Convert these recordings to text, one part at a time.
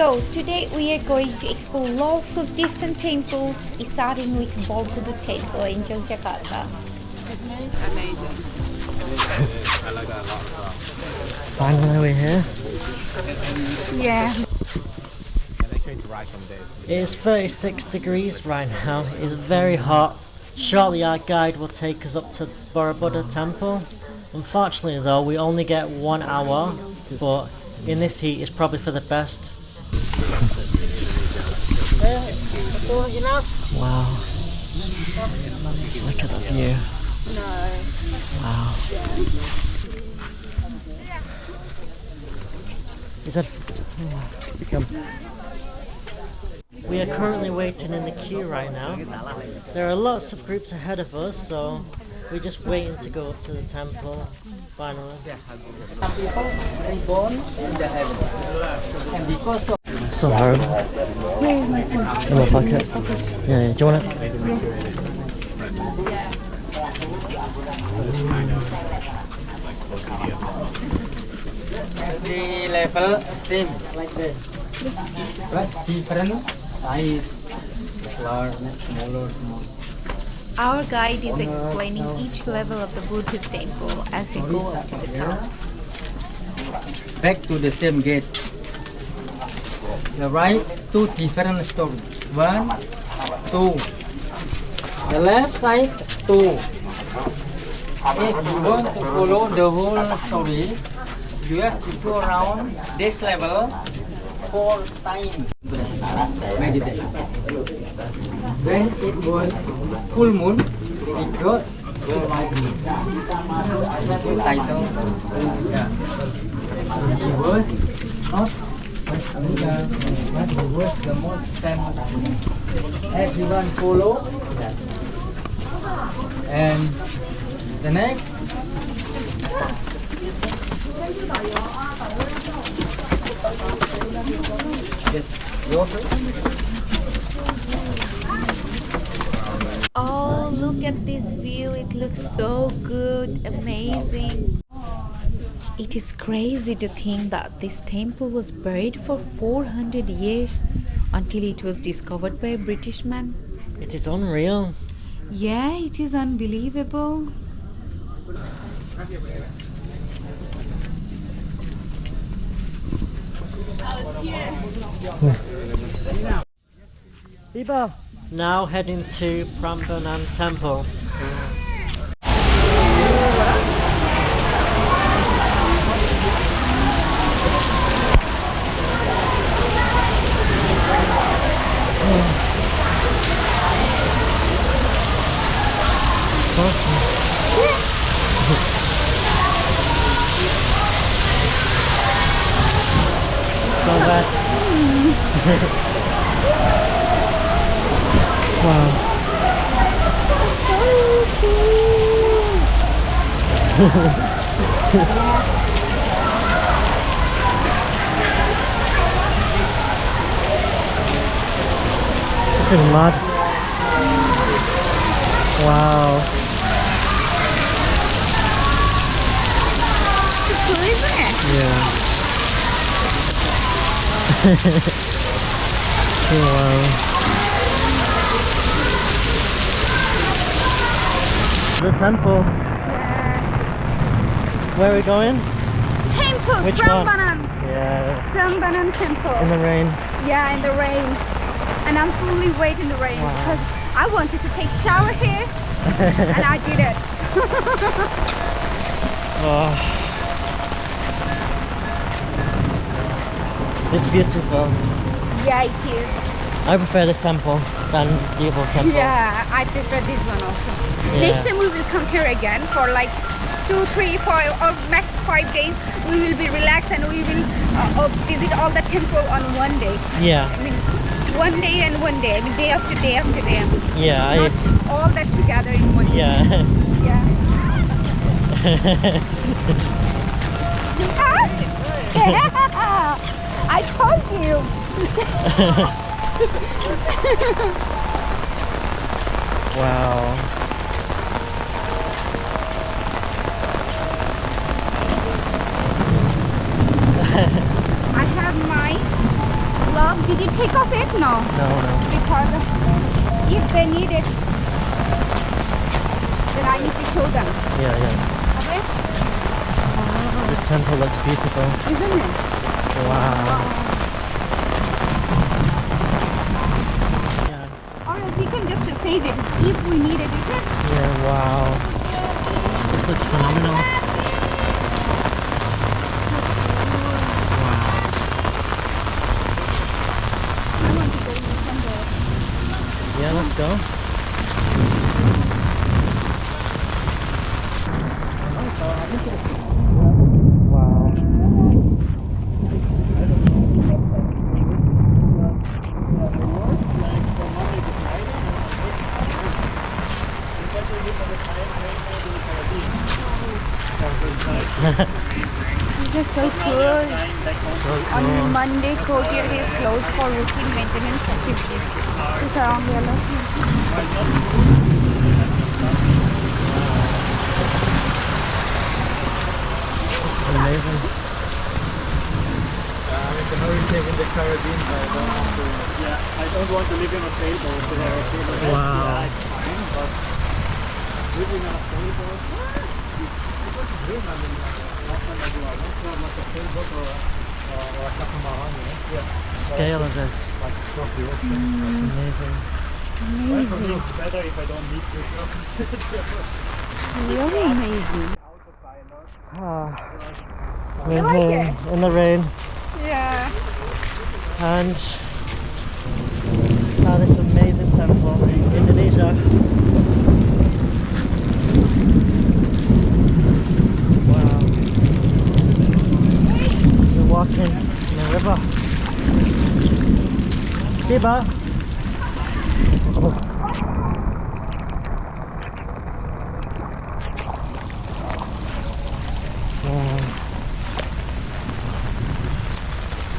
So today we are going to explore lots of different temples, starting with Borobudur Temple in Yogyakarta. Amazing. I like that a lot as well. Finally we're here. Yeah. And they change right from days. It is 36 degrees right now. It's very hot. Shortly our guide will take us up to Borobudur Temple. Unfortunately though, we only get 1 hour, but in this heat it's probably for the best. Wow. Look at that view. Wow. Is that... Come. We are currently waiting in the queue right now. There are lots of groups ahead of us, so we're just waiting to go up to the temple finally. Some people reborn in the heaven, and because of So hard. In my pocket. Yeah, do you want it? every level same like that, but different size, large, smaller, small. Our guide is explaining each level of the Buddhist temple as we go up to the top. Back to the same gate. The right, two different stories. 1, 2. The left side, 2. If you want to follow the whole story, you have to go around this level 4 times. Meditate. When it was full moon, it got your title. Yeah. He was not but he was the most famous. Everyone follow. And the next, yes, water. Oh, look at this view. It looks so good, amazing. It is crazy to think that this temple was buried for 400 years until it was discovered by a British man. It is unreal. Yeah, it is unbelievable. Now heading to Prambanan Temple. So bad. Wow. This is mud. Wow. It's cool, isn't it? Yeah. Wow. The temple. Where are we going? Temple, Which Prambanan. one? Yeah. Prambanan Temple. In the rain. Yeah, in the rain. And I'm fully waiting in the rain because I wanted to take shower here and I did it. Oh. It's beautiful. Yeah, it is. I prefer this temple than the other temple. Yeah, I prefer this one also. Yeah. Next time we will come here again for like 2, 3, 4 or max 5 days. We will be relaxed and we will visit all the temple on one day. Yeah. I mean, one day and one day. I mean, day after day after day. Yeah. Not all that together in one day. Yeah. Yeah. I told you. Wow. I have my now. No. Because if they need it, then I need to show them. Yeah. Okay? This temple looks beautiful. Isn't it? Wow. Or else you can just save it if we need it. You can. Yeah, wow. This looks phenomenal. Wow. I want to go in the temple. Yeah, let's go. Wow. This is so cool. So On cool. Monday, courtyard is closed for routine maintenance activities. It's around yellow. Amazing. I know we live in the Caribbean, but I don't want to live in a sailboat. Wow. It's fine, but living on a sailboat, it's good. I mean, not when I do, I don't have like a sailboat or a catamaran, you know? Yeah. Scale of this. Like across the ocean. That's amazing. Well, for me, it's better if I don't need to cross the Really amazing. We're like here in the rain Yeah. and this amazing temple in Indonesia. Wow. We're walking in a river. Tiba.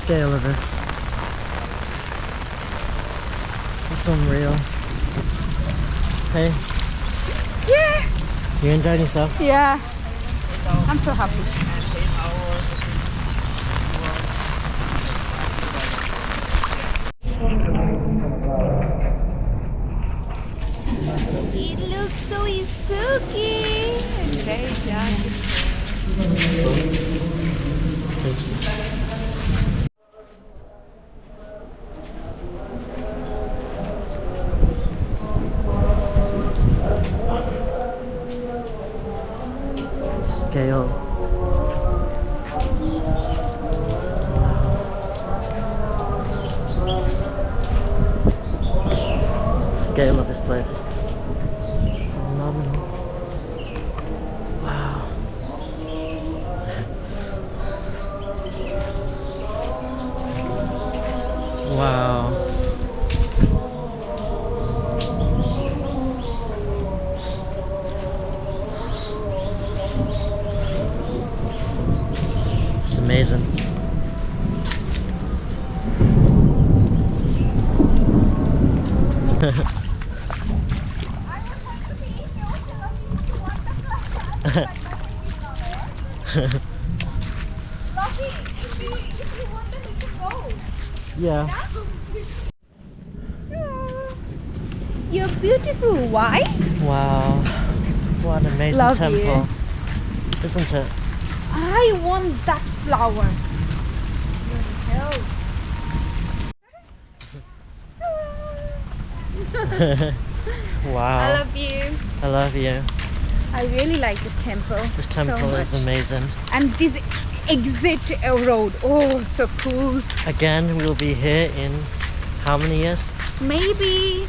Scale of this. It's unreal. Hey, Yeah. you enjoying yourself? Yeah. I'm so happy. It looks so spooky and very dark. Scale. Scale of this place. It's phenomenal. Wow. Wow. It's amazing. Yeah. You're beautiful. Why? Wow. What an amazing Love temple. you. Isn't it? I want that flower. Wow. I love you. I love you. I really like this temple. This so temple is much. amazing. And this exit road. Oh, so cool. Again, we'll be here in how many years? Maybe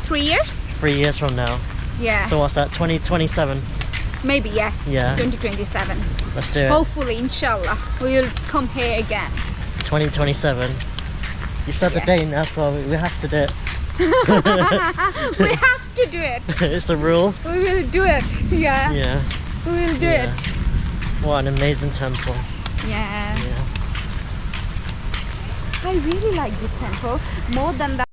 3 years? 3 years from now. Yeah. So what's that? 2027? Maybe, yeah. Yeah. 2027. Let's do it. Hopefully, inshallah, we will come here again. 2027. You've said the Yeah. date now, so we have to do it. We have to do it. It's the rule. We will do it. Yeah. Yeah. We will do Yeah. it. What an amazing temple. Yeah. Yeah. I really like this temple more than that.